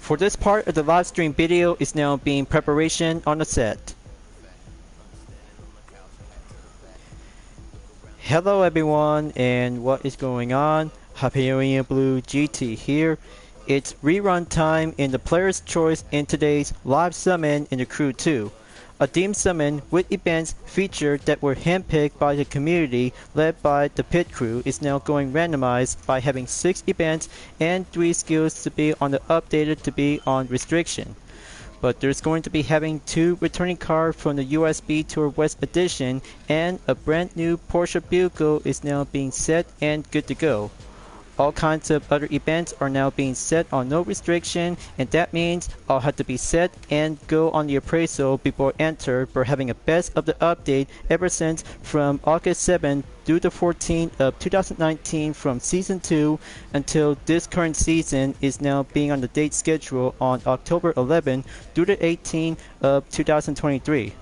For this part of the live stream video is now being preparation on the set. Hello everyone, and what is going on? Hyperion-Blue-GT here. It's rerun time in the player's choice in today's live summon in the crew 2. A team summon with events featured that were handpicked by the community led by the pit crew is now going randomized by having 6 events and 3 skills to be on the updated to be on restriction. But there's going to be having 2 returning cards from the USB Tour West Edition, and a brand new Porsche vehicle is now being set and good to go. All kinds of other events are now being set on no restriction, and that means all have to be set and go on the appraisal before enter for having a best of the update ever since from August 7th through the 14th of 2019 from Season 2 until this current season is now being on the date schedule on October 11th through the 18th of 2023.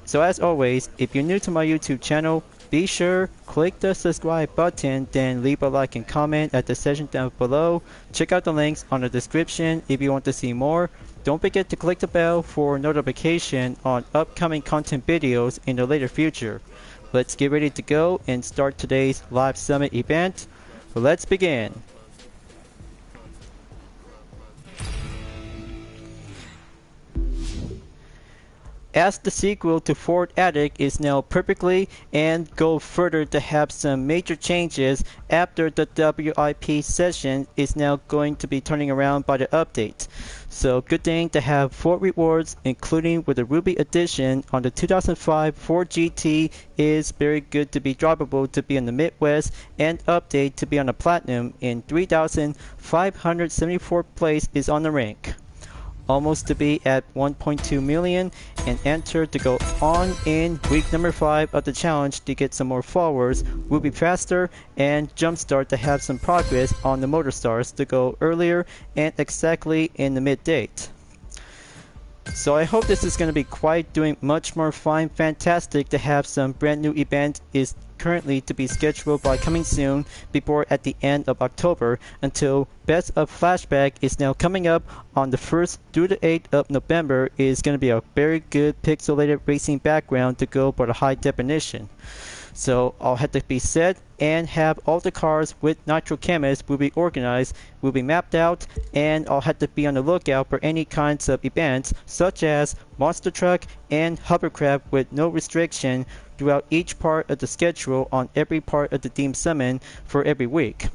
So as always, if you're new to my YouTube channel, be sure click the subscribe button, then leave a like and comment at the section down below. Check out the links on the description if you want to see more. Don't forget to click the bell for notification on upcoming content videos in the later future. Let's get ready to go and start today's live summit event. Let's begin. As the sequel to Ford Addict is now perfectly and go further to have some major changes after the WIP session is now going to be turning around by the update. So good thing to have 4 rewards, including with the Ruby edition on the 2005 Ford GT is very good to be drivable to be in the Midwest, and update to be on the Platinum in 3,574 place is on the rank. Almost to be at 1.2 million, and enter to go on in week number 5 of the challenge to get some more followers, will be faster, and jumpstart to have some progress on the motor stars to go earlier and exactly in the mid date. So I hope this is going to be quite doing much more fine fantastic to have some brand new event is currently to be scheduled by coming soon before at the end of October until Best of Flashback is now coming up on the 1st through the 8th of November is going to be a very good pixelated racing background to go for the high definition. So I'll have to be set and have all the cars with Nitro Chemist will be organized, will be mapped out, and I'll have to be on the lookout for any kinds of events such as Monster Truck and Hovercraft with no restriction throughout each part of the schedule on every part of the Team Summon for every week.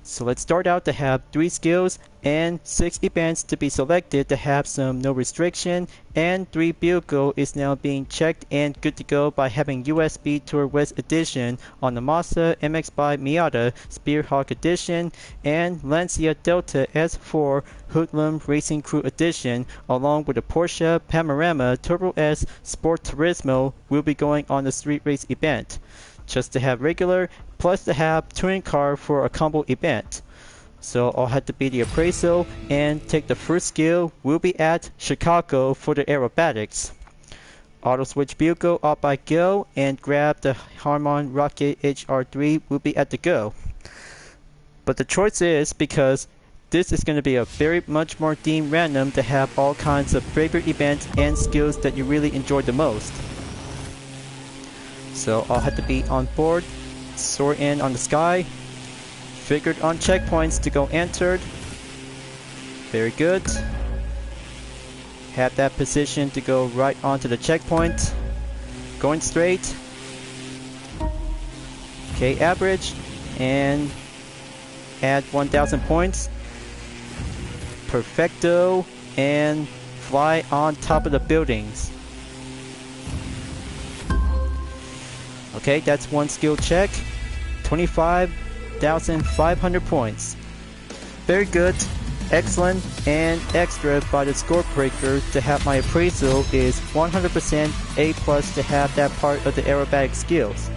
So let's start out to have 3 skills and 6 events to be selected to have some no restriction, and 3 vehicle is now being checked and good to go by having USB Tour West Edition on the Mazda MX by Miata Spearhawk Edition and Lancia Delta S4 Hoodlum Racing Crew Edition, along with the Porsche Panorama Turbo S Sport Turismo will be going on the street race event. Just to have regular, plus to have touring car for a combo event. So I'll have to be the appraisal and take the first skill. We'll be at Chicago for the aerobatics. Auto switch vehicle up by go and grab the Harman Rocket HR3 will be at the go. But the choice is because this is going to be a very much more themed random to have all kinds of favorite events and skills that you really enjoy the most. So I'll have to be on board, soar in on the sky, figured on checkpoints to go entered. Very good. Have that position to go right onto the checkpoint. Going straight. Okay, average. And add 1,000 points. Perfecto. And fly on top of the buildings. Okay, that's 1 skill check. 25,500 points. Very good, excellent, and extra by the score breaker to have my appraisal is 100% A+ to have that part of the aerobatic skills.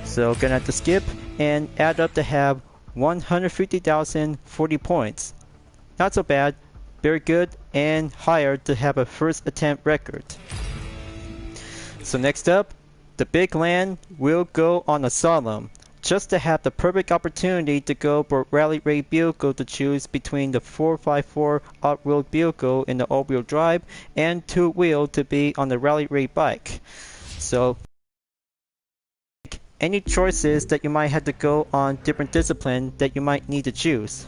So gonna have to skip and add up to have 150,040 points. Not so bad, very good, and higher to have a first attempt record. So next up, the big land will go on a solemn. just to have the perfect opportunity to go for rally raid vehicle to choose between the 4x4 off-road vehicle in the all-wheel drive and two-wheel to be on the rally raid bike. So any choices that you might have to go on different discipline that you might need to choose.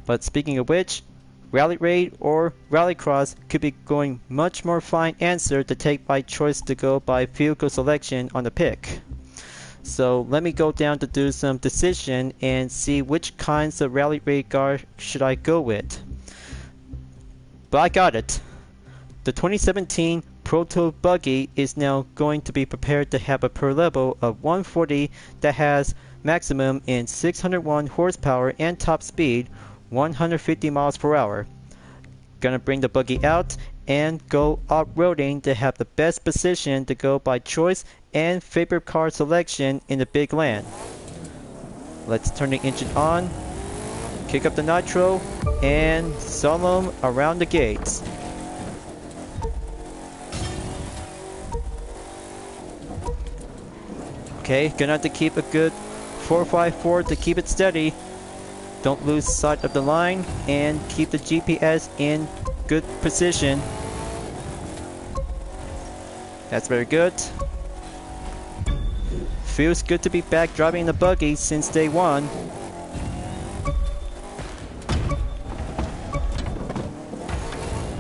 But speaking of which, rally raid or rallycross could be going much more fine answer to take by choice to go by vehicle selection on the pick. So let me go down to do some decision and see which kinds of rally raid car should I go with. But I got it. The 2017 Proto Buggy is now going to be prepared to have a per level of 140 that has maximum in 601 horsepower and top speed 150 miles per hour. Gonna bring the buggy out and go off-roading to have the best position to go by choice and favorite car selection in the big land. Let's turn the engine on, kick up the nitro, and slalom around the gates. Okay, gonna have to keep a good 454 to keep it steady. Don't lose sight of the line and keep the GPS in good position. That's very good. Feels good to be back driving the buggy since day one.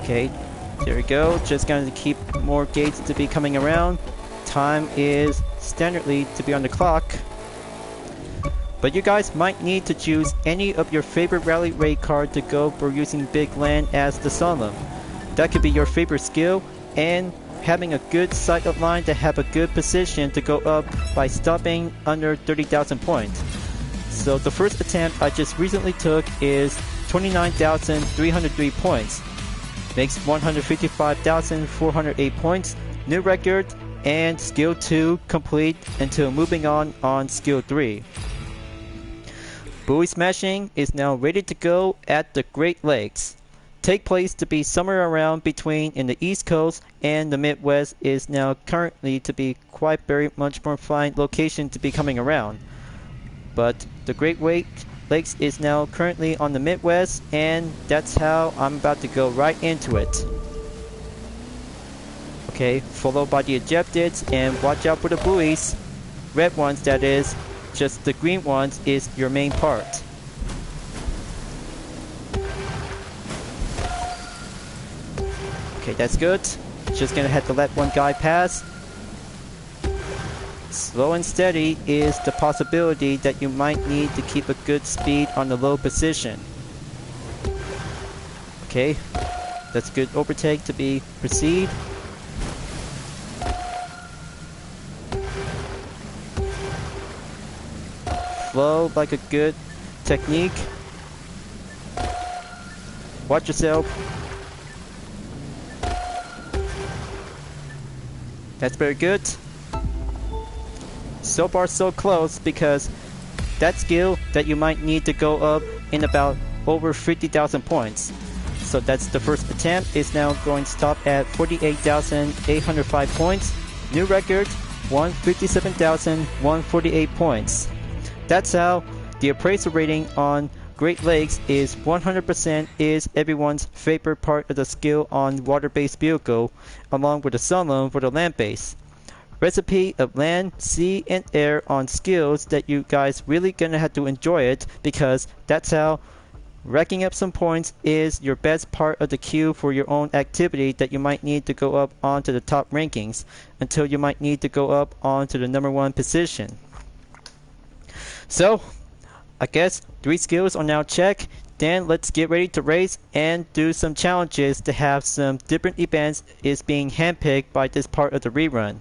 Okay, there we go. Just going to keep more gates to be coming around. Time is standardly to be on the clock. But you guys might need to choose any of your favorite rally raid car to go for using big land as the slalom. That could be your favorite skill, and having a good sight of line to have a good position to go up by stopping under 30,000 points. So the first attempt I just recently took is 29,303 points. Makes 155,408 points, new record, and skill 2 complete until moving on skill 3. Buoy smashing is now ready to go at the Great Lakes. Take place to be somewhere around between in the East Coast and the Midwest is now currently to be quite very much more fine location to be coming around. But the Great Lakes is now currently on the Midwest, and that's how I'm about to go right into it. Okay, followed by the ejecteds, and watch out for the buoys. Red ones, that is. Just the green ones is your main part. Okay, that's good. Just gonna have to let one guy pass. Slow and steady is the possibility that you might need to keep a good speed on the low position. Okay, that's good overtake to be proceed. Flow like a good technique. Watch yourself. That's very good. So far so close, because that skill that you might need to go up in about over 50,000 points. So that's the first attempt is now going to stop at 48,805 points. New record 157,148 points. That's how the appraisal rating on Great Lakes is 100% is everyone's favorite part of the skill on water-based vehicle, along with the slalom for the land-based. Recipe of land, sea, and air on skills that you guys really gonna have to enjoy it, because that's how racking up some points is your best part of the queue for your own activity that you might need to go up onto the top rankings, until you might need to go up onto the #1 position. So, I guess 3 skills are now checked. Then let's get ready to race and do some challenges to have some different events is being handpicked by this part of the rerun.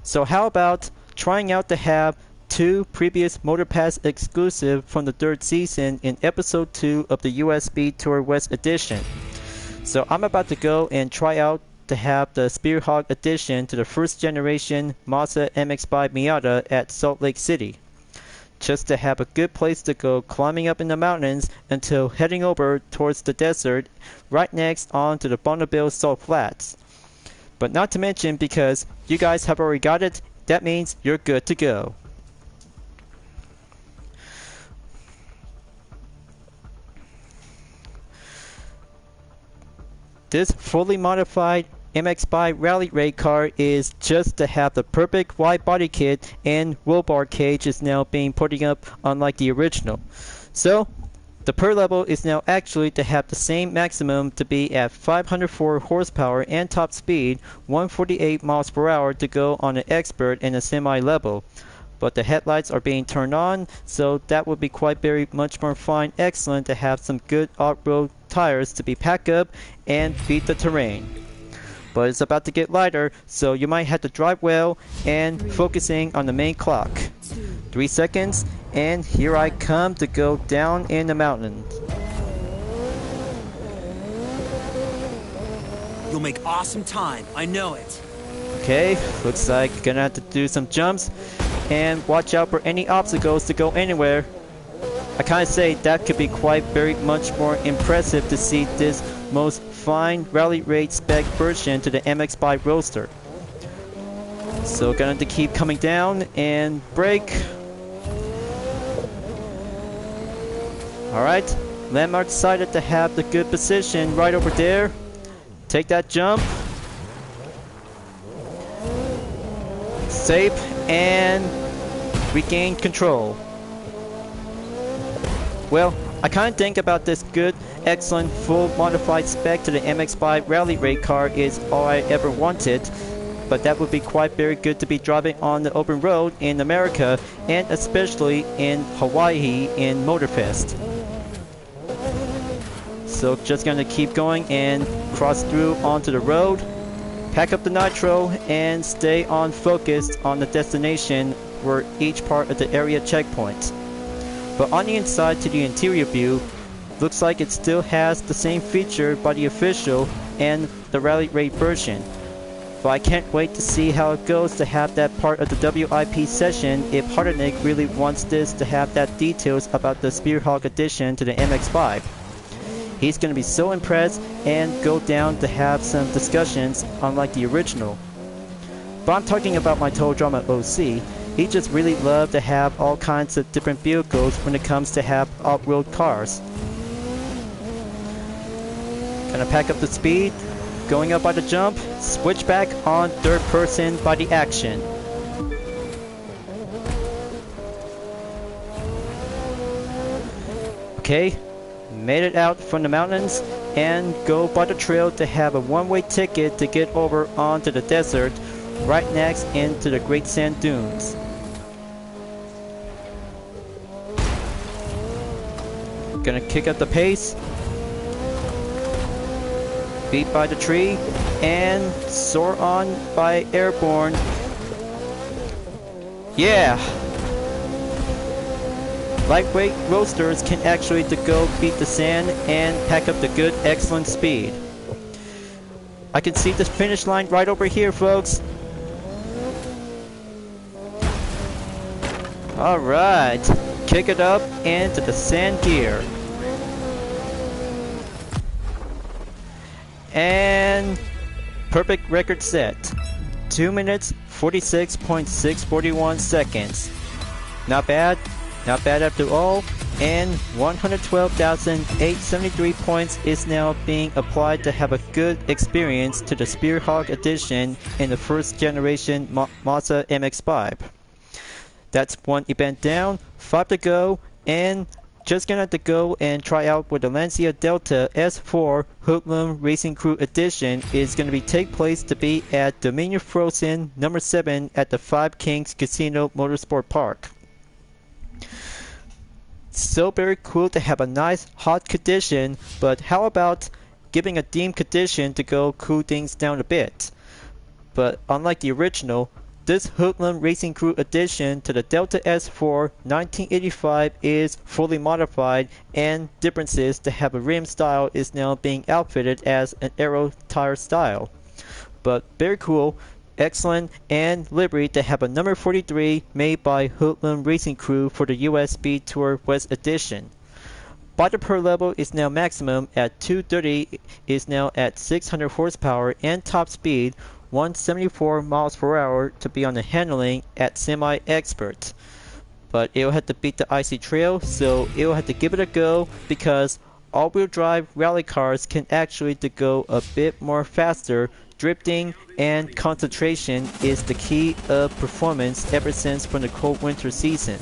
So how about trying out to have 2 previous Motor Pass exclusive from the 3rd season in episode 2 of the US Speed Tour West edition. So I'm about to go and try out to have the Spearhawk edition to the 1st generation Mazda MX-5 Miata at Salt Lake City. Just to have a good place to go climbing up in the mountains until heading over towards the desert right next on to the Bonneville Salt Flats. But not to mention, because you guys have already got it, that means you're good to go. This fully modified MX-5 rally raid car is just to have the perfect wide body kit, and wheel bar cage is now being putting up unlike the original. So the per level is now actually to have the same maximum to be at 504 horsepower and top speed 148 miles per hour to go on an expert and a semi level. But the headlights are being turned on, so that would be quite very much more fine, excellent to have some good off-road tires to be packed up and beat the terrain. But it's about to get lighter, so you might have to drive well and focusing on the main clock. 3 seconds, and here I come to go down in the mountain. You'll make awesome time, I know it. Okay, looks like gonna have to do some jumps and watch out for any obstacles to go anywhere. I kinda say that could be quite very much more impressive to see this most fine rally raid spec version to the MX-5 Roadster. So gonna have to keep coming down and brake. Alright, Landmark decided to have the good position right over there. Take that jump. Safe and regain control. Well, I kinda think about this good, excellent, full modified spec to the MX-5 rally raid car is all I ever wanted. But that would be quite very good to be driving on the open road in America and especially in Hawaii in Motorfest. So just gonna keep going and cross through onto the road, pack up the nitro and stay on focused on the destination for each part of the area checkpoint. But on the inside to the interior view, looks like it still has the same feature by the official and the rally raid version. But I can't wait to see how it goes to have that part of the WIP session if Hardenik really wants this to have that details about the Spearhawk edition to the MX-5. He's going to be so impressed and go down to have some discussions unlike the original. But I'm talking about my Total Drama OC. He just really loved to have all kinds of different vehicles when it comes to have off-road cars. Gonna pack up the speed, going up by the jump, switch back on third person by the action. Okay, made it out from the mountains and go by the trail to have a one-way ticket to get over onto the desert right next into the Great Sand Dunes. Gonna kick up the pace, beat by the tree, and soar on by airborne. Yeah! Lightweight roadsters can actually to go beat the sand and pack up the good, excellent speed. I can see the finish line right over here, folks. Alright, kick it up into the sand gear. And perfect record set. 2 minutes 46.641 seconds. Not bad after all. And 112,873 points is now being applied to have a good experience to the Spearhawk edition in the first generation Mazda MX-5. That's one event down, 5 to go, and just gonna have to go and try out with the Lancia Delta S4 Hoodlum Racing Crew Edition is gonna be take place to be at Dominion Frozen number 7 at the Five Kings Casino Motorsport Park. So very cool to have a nice hot condition, but how about giving a dim condition to go cool things down a bit? But unlike the original, this Hoodlum Racing Crew Edition to the Delta S4 1985 is fully modified, and differences to have a rim style is now being outfitted as an aero tire style. But very cool, excellent, and livery to have a number 43 made by Hoodlum Racing Crew for the US Speed Tour West Edition. Body per level is now maximum at 230, is now at 600 horsepower, and top speed 174 miles per hour to be on the handling at semi-expert. But it'll have to beat the icy trail, so it'll have to give it a go because all-wheel drive rally cars can actually to go a bit more faster. Drifting and concentration is the key of performance ever since from the cold winter season.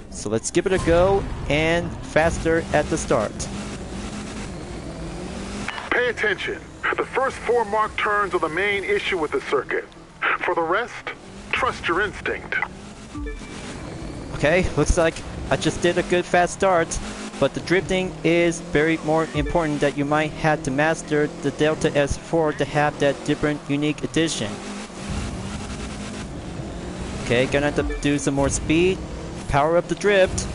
So let's give it a go, and faster at the start. Pay attention. The first 4 marked turns are the main issue with the circuit. For the rest, trust your instinct. Okay, looks like I just did a good fast start, but the drifting is very more important that you might have to master the Delta S4 to have that different unique addition. Okay, gonna have to do some more speed, power up the drift.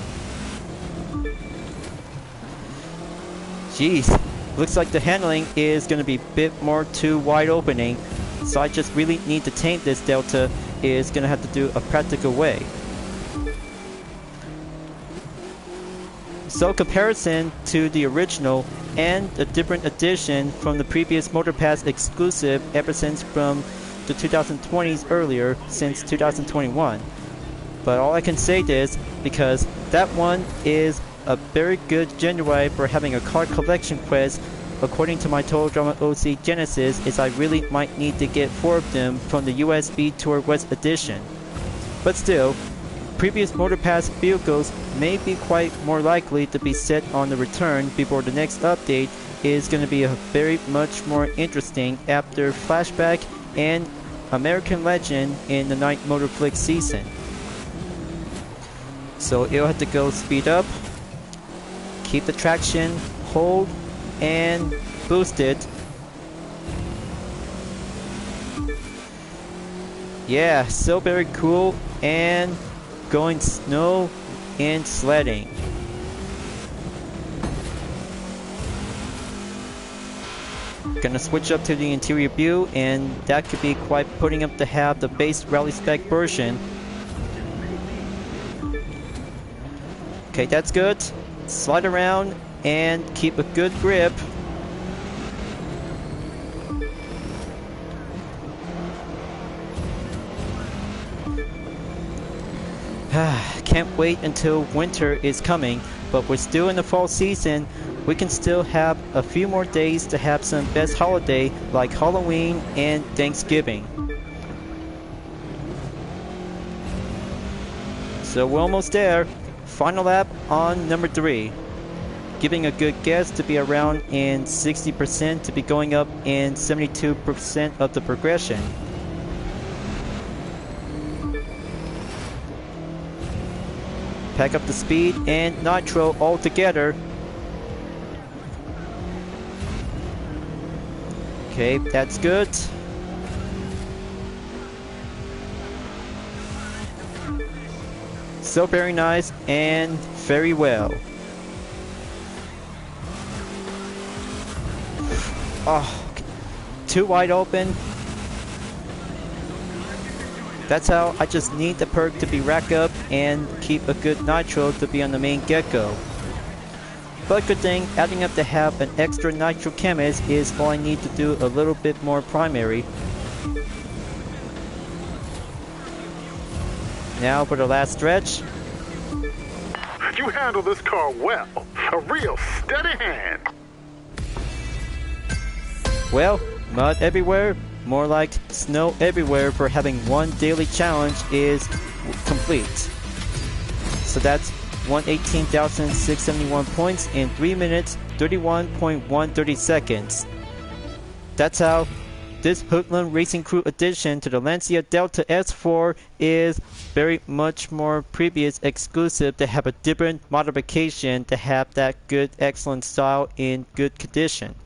Jeez, looks like the handling is gonna be a bit more too wide opening, so I just really need to tame this Delta. Is gonna have to do a practical way. So comparison to the original and a different edition from the previous Motor Pass exclusive ever since from the 2020s earlier since 2021. But all I can say is because that one is a very good genuine for having a card collection quest. According to my Total Drama OC Genesis, is I really might need to get 4 of them from the USB Tour West edition. But still, previous Motor Pass vehicles may be quite more likely to be set on the return before the next update is going to be a very much more interesting after Flashback and American Legend in the Night Motorflix season. So it'll have to go speed up, keep the traction, hold, and boost it. Yeah, so very cool, and going snow and sledding. Gonna switch up to the interior view, and that could be quite putting up to have the base rally spec version. Okay, that's good. Slide around and keep a good grip. Can't wait until winter is coming, but we're still in the fall season. We can still have a few more days to have some best holiday like Halloween and Thanksgiving. So we're almost there. Final lap on number 3. Giving a good guess to be around in 60% to be going up in 72% of the progression. Pack up the speed and nitro all together. Okay, that's good. So very nice and very well. Oh, too wide open. That's how I just need the perk to be rack up and keep a good nitro to be on the main get-go. But good thing, adding up to have an extra nitro chemist is all I need to do a little bit more primary. Now for the last stretch. You handle this car well. A real steady hand. Well, mud everywhere, more like snow everywhere for having one daily challenge is complete. So that's 118,671 points in 3 minutes 31.130 seconds. That's how this Hoodlum Racing Crew addition to the Lancia Delta S4 is very much more previous exclusive to have a different modification to have that good excellent style in good condition.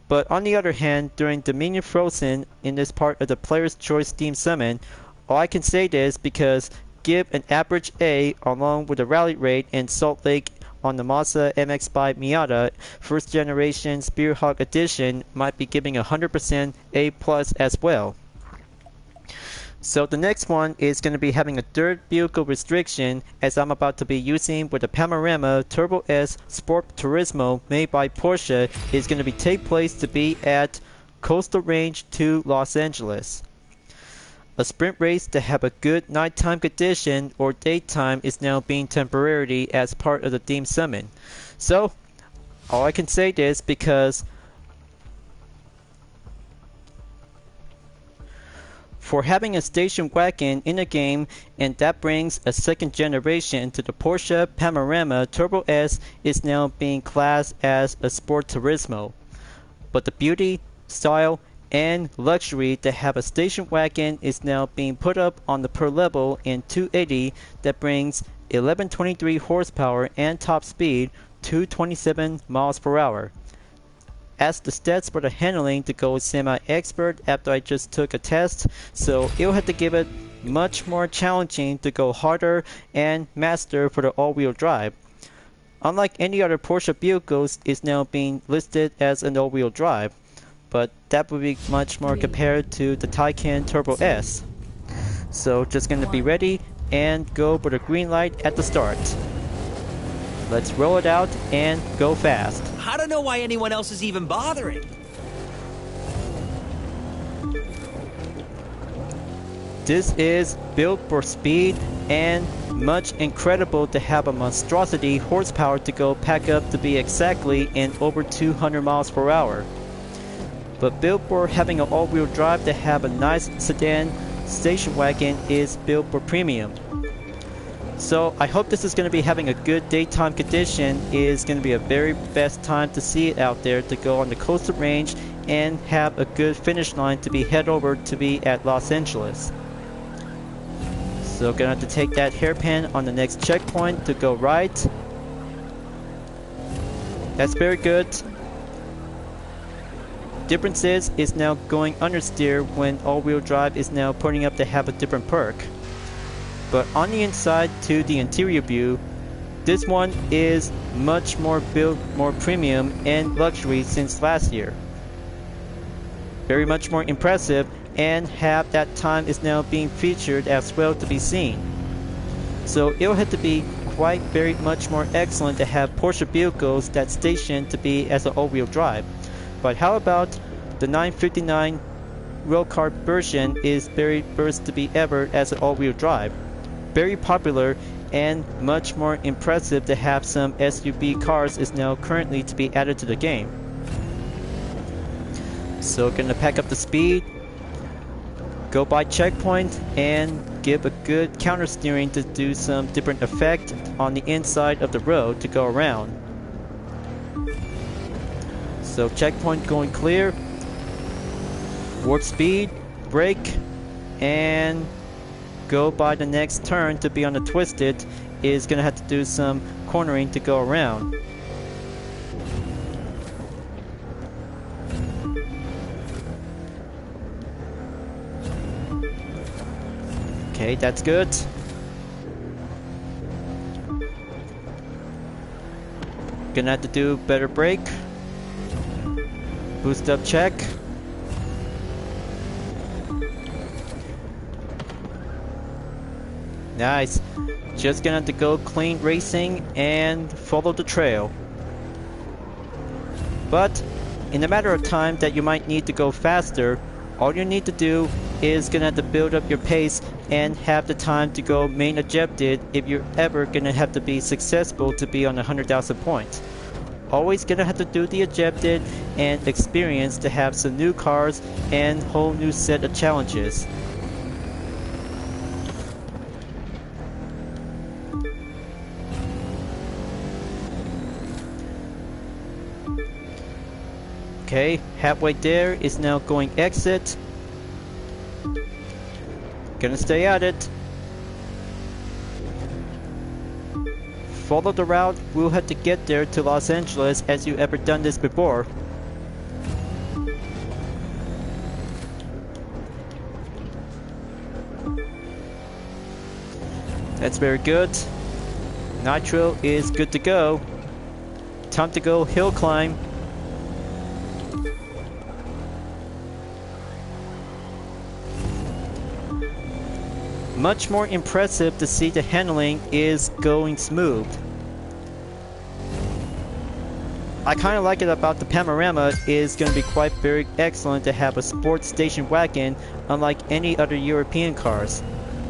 But on the other hand, during Dominion Frozen in this part of the Player's Choice Steam Summon, all I can say is because give an average A along with the rally rate in Salt Lake on the Mazda MX-5 Miata first generation Spearhawk edition might be giving 100% A plus as well. So the next one is going to be having a third vehicle restriction as I'm about to be using with the Panorama Turbo S Sport Turismo made by Porsche is going to be take place to be at Coastal Range to Los Angeles. A sprint race to have a good nighttime condition or daytime is now being temporarily as part of the theme summon. So All I can say this because for having a station wagon in the game, and that brings a second generation to the Porsche Panamera Turbo S, is now being classed as a Sport Turismo. But the beauty, style, and luxury to have a station wagon is now being put up on the per level in 280 that brings 1123 horsepower and top speed 227 miles per hour. As the stats for the handling to go semi-expert after I just took a test, so it'll have to give it much more challenging to go harder and master for the all-wheel drive. Unlike any other Porsche vehicles, is now being listed as an all-wheel drive, but that would be much more compared to the Taycan Turbo S. So just gonna be ready and go for the green light at the start. Let's roll it out and go fast. I don't know why anyone else is even bothering. This is built for speed and much incredible to have a monstrosity horsepower to go pack up to be exactly in over 200 miles per hour. But built for having an all-wheel drive to have a nice sedan station wagon is built for premium. So I hope this is going to be having a good daytime condition. Is going to be a very best time to see it out there to go on the coastal range and have a good finish line to be head over to be at Los Angeles. So gonna have to take that hairpin on the next checkpoint to go right. That's very good. Difference is now going understeer when all-wheel drive is now putting up to have a different perk. But on the inside to the interior view, this one is much more built, more premium and luxury since last year. Very much more impressive, and have that time is now being featured as well to be seen. So it'll have to be quite very much more excellent to have Porsche vehicles that station to be as an all-wheel drive. But how about the 959 railcar version is very first to be ever as an all-wheel drive. Very popular and much more impressive to have some SUV cars is now currently to be added to the game. So gonna pack up the speed, go by checkpoint, and give a good counter steering to do some different effect on the inside of the road to go around. So checkpoint going clear, warp speed, brake, and go by the next turn to be on the twisted. Is gonna have to do some cornering to go around. Okay, that's good. Gonna have to do better brake. Boost up check. Nice. Just gonna have to go clean racing and follow the trail. But in a matter of time that you might need to go faster, all you need to do is gonna have to build up your pace and have the time to go main objective if you're ever gonna have to be successful to be on 100,000 points. Always gonna have to do the objective and experience to have some new cars and whole new set of challenges. Okay, halfway there is now going exit. Gonna stay at it. Follow the route, we'll have to get there to Los Angeles as you ever done this before. That's very good. Nitro is good to go. Time to go hill climb. Much more impressive to see the handling is going smooth. I kind of like it about the Panamera is going to be quite very excellent to have a sports station wagon unlike any other European cars.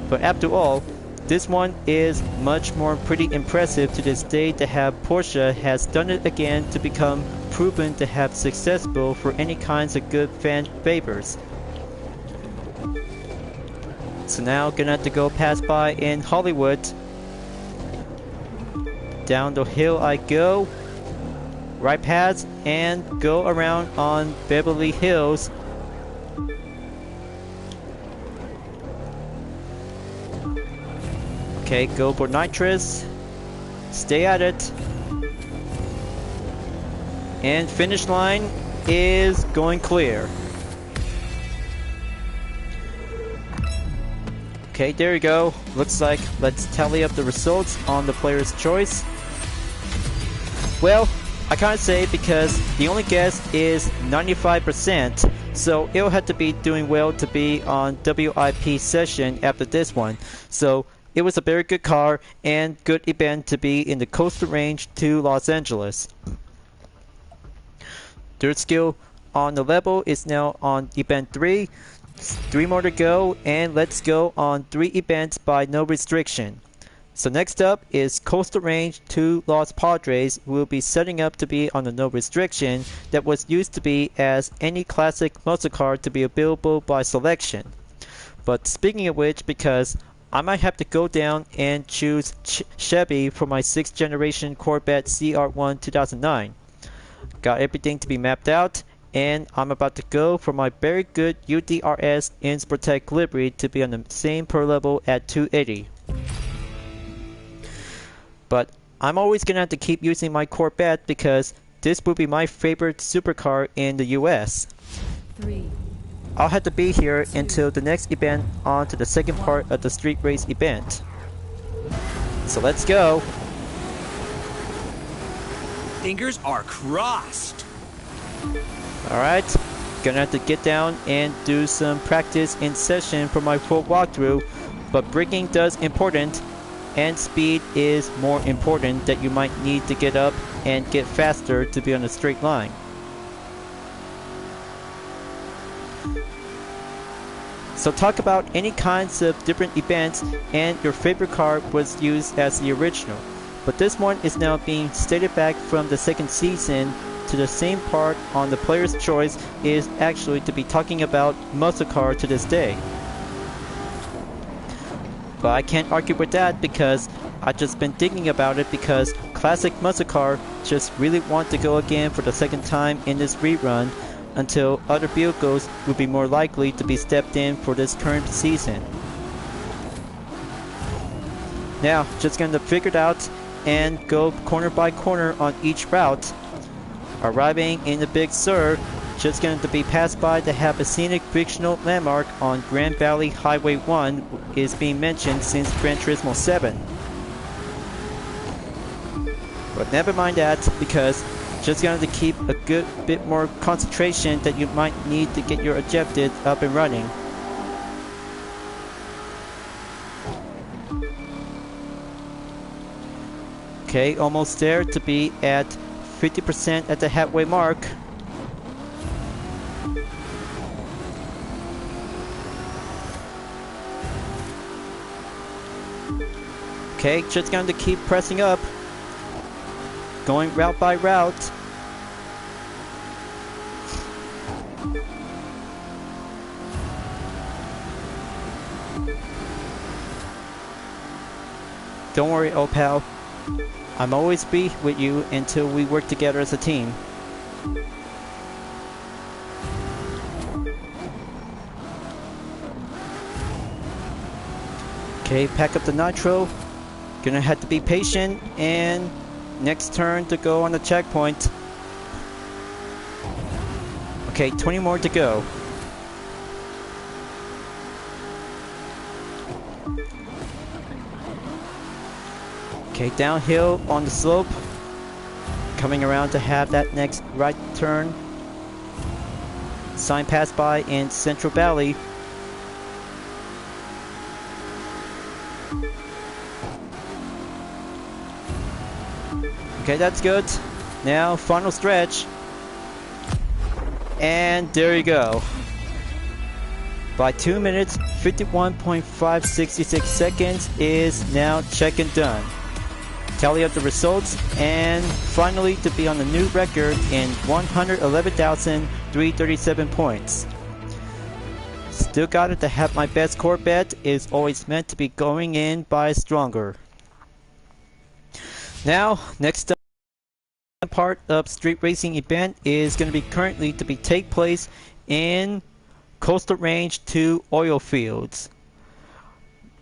But after all, this one is much more pretty impressive to this day to have Porsche has done it again to become proven to have successful for any kinds of good fan favors. So now gonna have to go pass by in Hollywood. Down the hill I go, right past and go around on Beverly Hills. Okay, go for nitrous, stay at it, and finish line is going clear. Okay, there you go. Looks like let's tally up the results on the player's choice. Well, I can't say because the only guess is 95%, so it'll have to be doing well to be on WIP session after this one. So it was a very good car and good event to be in the coastal range to Los Angeles. Third skill on the level is now on event 3. 3 more to go, and let's go on 3 events by no restriction. So next up is Coastal Range to Los Padres. We'll be setting up to be on the no restriction that was used to be as any classic muscle car to be available by selection. But speaking of which, because I might have to go down and choose Chevy for my 6th generation Corvette CR1 2009. Got everything to be mapped out, and I'm about to go for my very good UDRS Inspirtec livery to be on the same per level at 280. But I'm always gonna have to keep using my Corvette because this will be my favorite supercar in the US. I'll have to be here until the next event on to the second part of the street race event. So let's go. Fingers are crossed. Alright, gonna have to get down and do some practice in session for my full walkthrough, but braking does important, and speed is more important that you might need to get up and get faster to be on a straight line. So talk about any kinds of different events and your favorite car was used as the original, but this one is now being stated back from the second season to the same part on the player's choice is actually to be talking about muscle car to this day. But I can't argue with that because I've just been thinking about it because classic muscle car just really want to go again for the second time in this rerun until other vehicles would be more likely to be stepped in for this current season. Now, just gonna figure it out and go corner by corner on each route. Arriving in the Big Sur, just going to be passed by to have a scenic fictional landmark on Grand Valley Highway 1 is being mentioned since Gran Turismo 7. But never mind that because just going to keep a good bit more concentration that you might need to get your objective up and running. Okay, almost there to be at 50% at the halfway mark. Okay, just going to keep pressing up. Going route by route. Don't worry, old pal. I'm always be with you until we work together as a team. Okay, pack up the nitro. Gonna have to be patient and next turn to go on the checkpoint. Okay, 20 more to go. Okay, downhill on the slope. Coming around to have that next right turn. Sign pass by in Central Valley. Okay, that's good. Now, final stretch. And there you go. by 2 minutes 51.566 seconds is now check and done. Tally up the results, and finally to be on a new record in 111,337 points. Still got it to have my best Corvette is always meant to be going in by stronger. Now, next up, part of street racing event is going to be currently to be take place in Coastal Range 2 oil fields.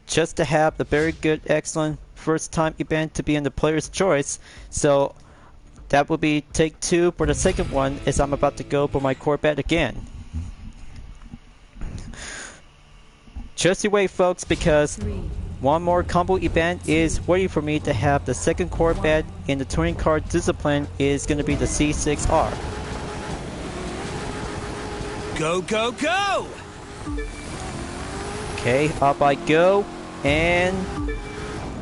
Just to have the very good, excellent first time event to be in the player's choice. So that will be take 2 for the second one, as I'm about to go for my Corvette again. Just you wait, folks, because one more combo event is waiting for me to have the second Corvette in the touring car discipline is going to be the C6R. Go, go, go! Okay, up I go, and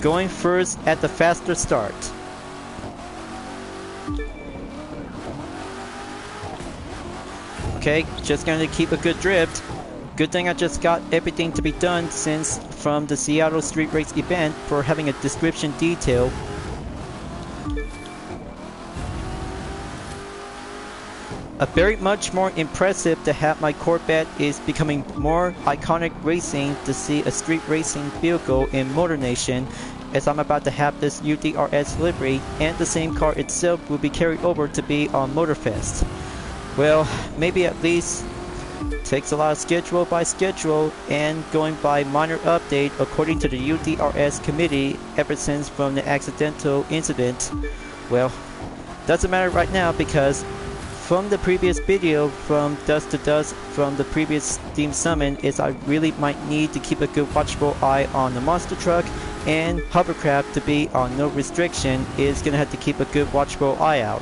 going first at the faster start. Okay, just going to keep a good drift. Good thing I just got everything to be done since from the Seattle Street Race event for having a description detail. A very much more impressive to have my Corvette is becoming more iconic racing to see a street racing vehicle in Motor Nation, as I'm about to have this UDRS livery, and the same car itself will be carried over to be on Motorfest. Well, maybe at least takes a lot of schedule by schedule and going by minor update according to the UDRS committee ever since from the accidental incident. Well, doesn't matter right now because from the previous video from Dust to Dust from the previous Steam Summon is I really might need to keep a good watchful eye on the monster truck, and hovercraft to be on no restriction is gonna have to keep a good watchful eye out.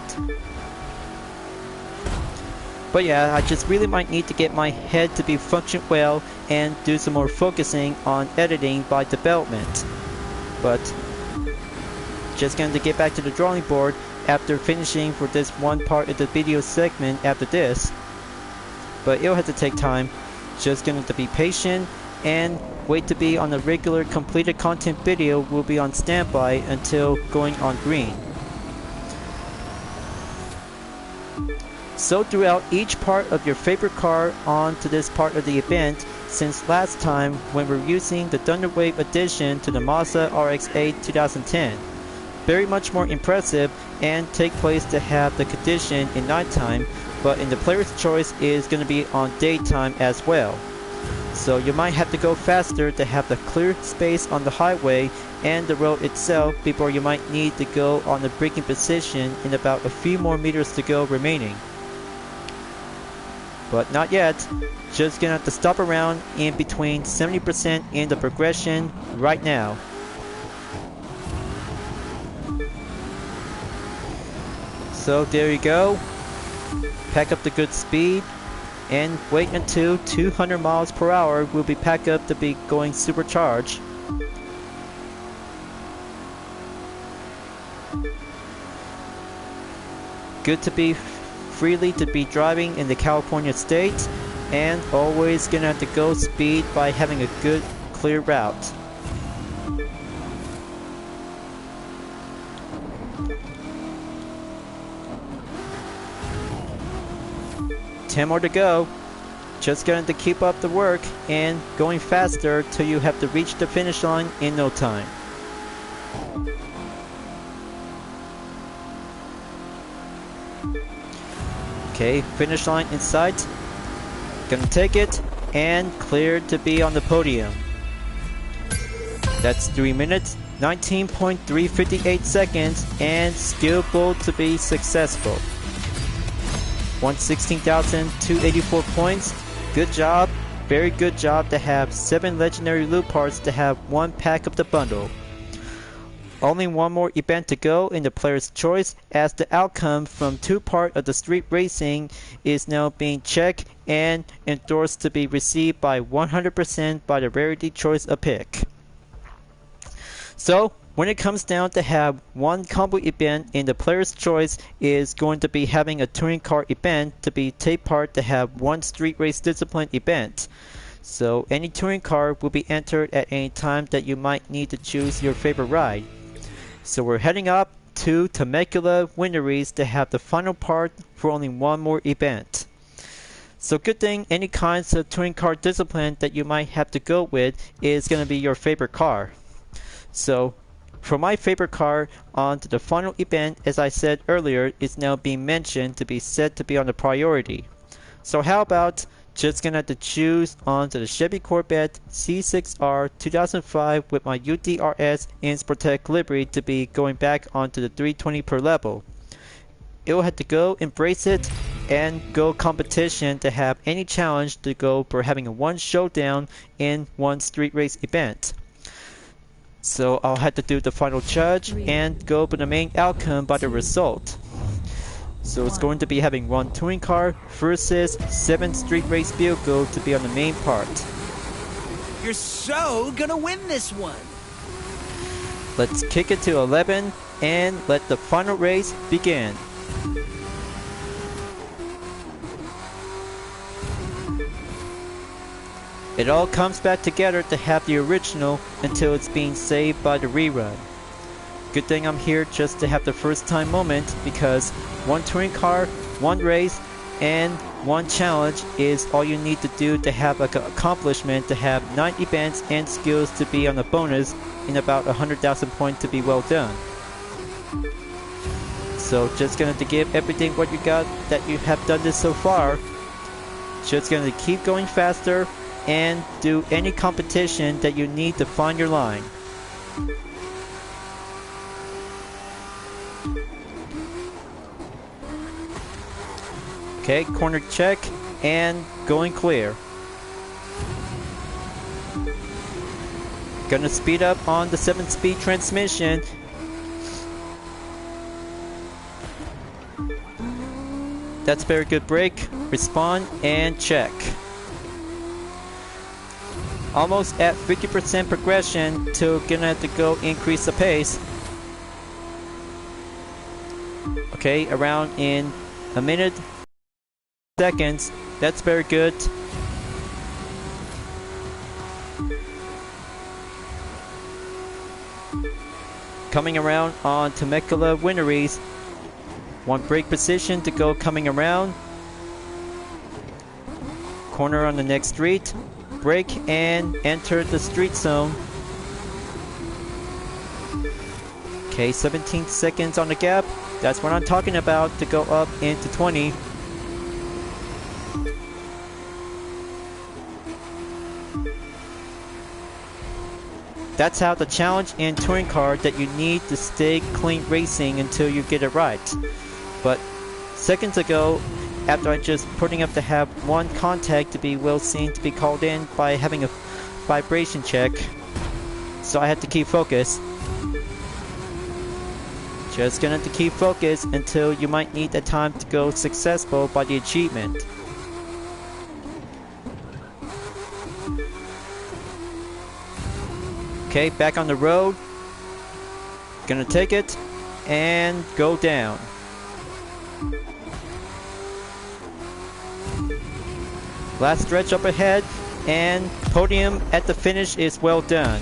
But yeah, I just really might need to get my head to be function well and do some more focusing on editing by development. But just going to get back to the drawing board after finishing for this one part of the video segment after this. But it'll have to take time. Just going to be patient and wait to be on a regular completed content video. Will be on standby until going on green. So throughout each part of your favorite car onto this part of the event, since last time when we're using the Thunderwave addition to the Mazda RX-8 2010. Very much more impressive and take place to have the condition in nighttime, but in the player's choice is going to be on daytime as well. So you might have to go faster to have the clear space on the highway and the road itself before you might need to go on the braking position in about a few more meters to go remaining. But not yet, just gonna have to stop around in between 70% in the progression right now. So there you go, pack up the good speed and wait until 200 miles per hour will be packed up to be going supercharged. Good to be freely to be driving in the California state, and always gonna have to go speed by having a good clear route. Ten more to go. Just going to keep up the work and going faster till you have to reach the finish line in no time. Okay, finish line in sight. Gonna take it and cleared to be on the podium. That's 3 minutes, 19.358 seconds, and skillful to be successful. 116,284 points. Good job, very good job to have 7 legendary loot parts to have 1 pack of the bundle. Only one more event to go in the player's choice, as the outcome from 2 part of the street racing is now being checked and endorsed to be received by 100% by the rarity choice of pick. So when it comes down to have one combo event in the player's choice is going to be having a touring car event to be take part to have 1 street race discipline event. So any touring car will be entered at any time that you might need to choose your favorite ride. So we're heading up to Temecula Wineries to have the final part for only one more event. So good thing any kinds of touring car discipline that you might have to go with is going to be your favorite car. So for my favorite car on to the final event, as I said earlier, is now being mentioned to be said to be on the priority. So how about just gonna have to choose onto the Chevy Corvette C6R 2005 with my UDRS Insportec livery to be going back onto the 320 per level. It will have to go embrace it and go competition to have any challenge to go for having a one showdown in one street race event. So I'll have to do the final judge and go for the main outcome by the result. So it's going to be having one touring car versus 7 street race vehicle to be on the main part. You're so gonna win this one. Let's kick it to 11 and let the final race begin. It all comes back together to have the original until it's being saved by the rerun. Good thing I'm here just to have the first time moment, because one touring car, one race, and one challenge is all you need to do to have like an accomplishment to have 9 events and skills to be on a bonus in about 100,000 points to be well done. So just gonna have to give everything what you got that you have done this so far. Just gonna keep going faster and do any competition that you need to find your line. Okay, corner check and going clear. Gonna speed up on the 7-speed transmission. That's very good brake. Respond and check. Almost at 50% progression, till gonna have to go increase the pace. Okay, around in a minute, seconds. That's very good. Coming around on Temecula Wineries. One brake position to go coming around. Corner on the next street. Brake and enter the street zone. Okay, 17 seconds on the gap. That's what I'm talking about to go up into 20. That's how the challenge in touring car that you need to stay clean racing until you get it right. But seconds ago, after I just putting up to have one contact to be well seen to be called in by having a vibration check, so I had to keep focus. Just gonna have to keep focus until you might need the time to go successful by the achievement. Okay, back on the road. Gonna take it and go down. Last stretch up ahead, and podium at the finish is well done.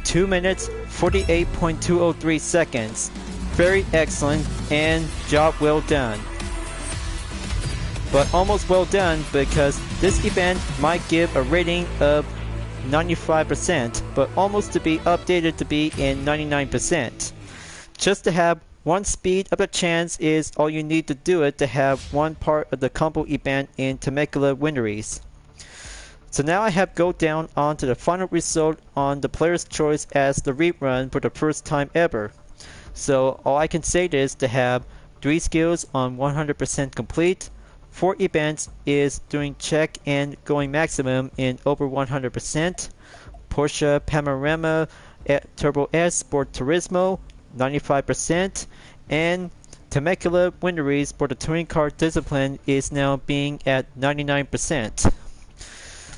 2 minutes, 48.203 seconds. Very excellent, and job well done. But almost well done, because this event might give a rating of 95%, but almost to be updated to be in 99%. Just to have one speed of the chance is all you need to do it to have one part of the combo event in Temecula Wineries. So now I have go down onto the final result on the player's choice as the rerun for the first time ever. So all I can say is to have 3 skills on 100% complete, 4 events is doing check and going maximum in over 100%, Porsche Panorama Turbo S Sport Turismo 95%, and Temecula Wineries for the touring car discipline is now being at 99%.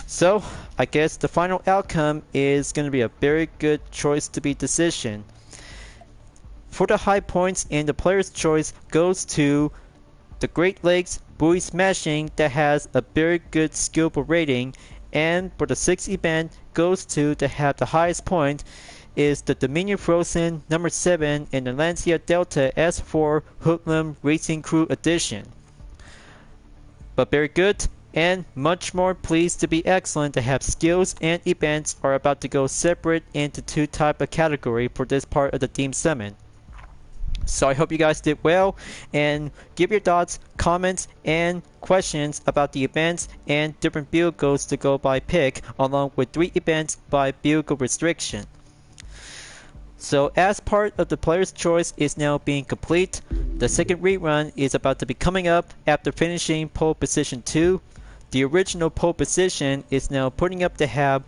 So I guess the final outcome is going to be a very good choice to be decision. For the high points in the player's choice goes to the Great Lakes Buoy Smashing that has a very good skillful rating, And for the 6th event goes to have the highest point is the Dominion Frozen number 7 in the Lancia Delta S4 Hoodlum Racing Crew Edition. But very good and much more pleased to be excellent to have skills and events are about to go separate into 2 type of category for this part of the Team Summon. So I hope you guys did well, and give your thoughts, comments, and questions about the events and different vehicles to go by pick, along with 3 events by vehicle restriction. So as part of the player's choice is now being complete, the second rerun is about to be coming up after finishing pole position 2. The original pole position is now putting up to have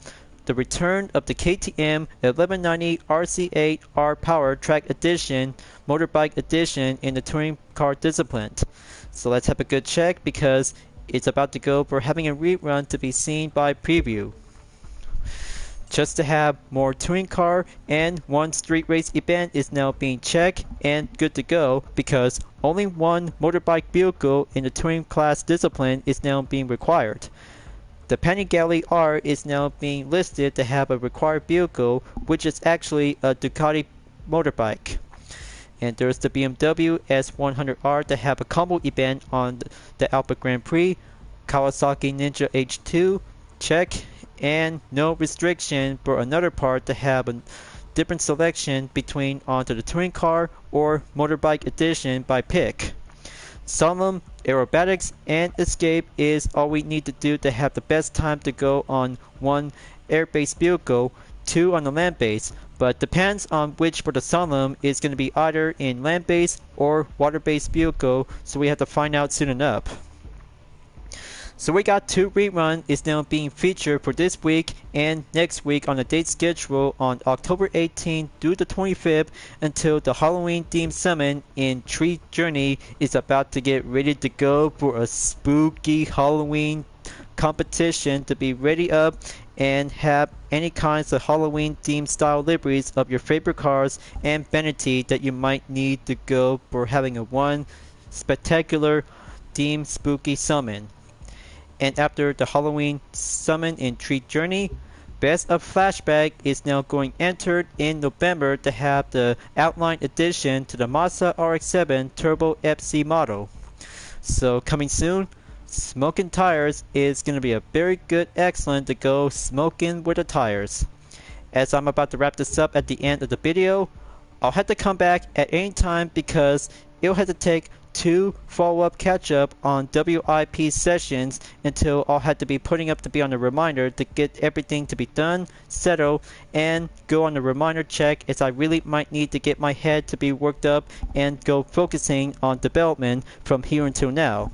the return of the KTM 1190 RC8 R Power Track Edition, Motorbike Edition in the touring car discipline. So let's have a good check because it's about to go for having a rerun to be seen by preview. Just to have more touring car and 1 street race event is now being checked and good to go because only 1 motorbike vehicle in the touring class discipline is now being required. The Panigale R is now being listed to have a required vehicle, which is actually a Ducati motorbike. And there's the BMW S100R to have a combo event on the Alpha Grand Prix, Kawasaki Ninja H2, check, and no restriction for another part to have a different selection between onto the touring car or motorbike edition by pick. Solemn, aerobatics, and escape is all we need to do to have the best time to go on 1 air-based vehicle, 2 on the land-based, but depends on which for the Solemn is going to be either in land-based or water-based vehicle, so we have to find out soon enough. So we got 2 rerun is now being featured for this week and next week on the date schedule on October 18th through the 25th until the Halloween themed summon in Tree Journey is about to get ready to go for a spooky Halloween competition to be ready up and have any kinds of Halloween themed style liveries of your favorite cars and vanity that you might need to go for having a 1 spectacular themed spooky summon. And after the Halloween summon in Tree Journey, Best of Flashback is now going entered in November to have the outline addition to the Mazda RX-7 Turbo FC model. So coming soon, Smoking Tires is going to be a very good excellent to go smoking with the tires. As I'm about to wrap this up at the end of the video, I'll have to come back at any time because it'll have to take 2 follow-up catch-up on WIP sessions until I'll have to be putting up to be on a reminder to get everything to be done, settled, and go on a reminder check as I really might need to get my head to be worked up and go focusing on development from here until now.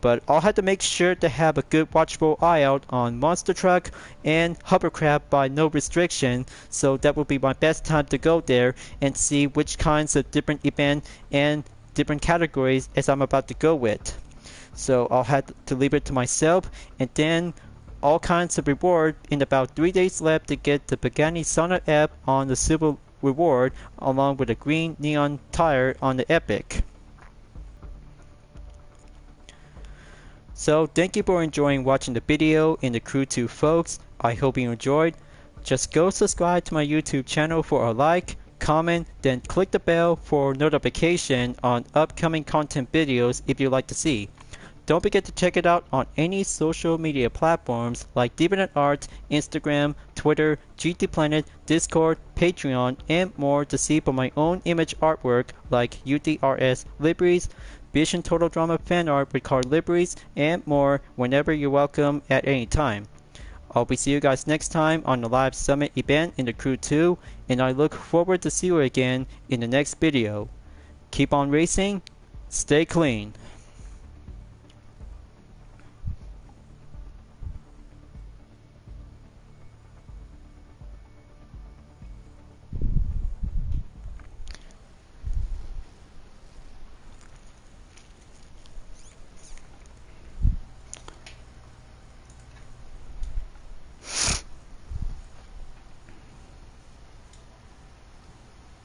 But I'll have to make sure to have a good watchful eye out on Monster Truck and Hovercraft by no restriction, so that will be my best time to go there and see which kinds of different event and different categories as I'm about to go with. So I'll have to leave it to myself, and then all kinds of reward in about 3 days left to get the Pagani Sauna app on the silver reward along with a green neon tire on the Epic. So thank you for enjoying watching the video in the Crew 2 folks. I hope you enjoyed. Just go subscribe to my YouTube channel for a like, comment, then click the bell for notification on upcoming content videos if you'd like to see. Don't forget to check it out on any social media platforms like DeviantArt, Instagram, Twitter, GT Planet, Discord, Patreon, and more to see for my own image artwork like UDRS liveries, Vision Total Drama fan art with card liveries, and more whenever you're welcome at any time. I'll be see you guys next time on the live summit event in the Crew 2, and I look forward to see you again in the next video. Keep on racing, stay clean.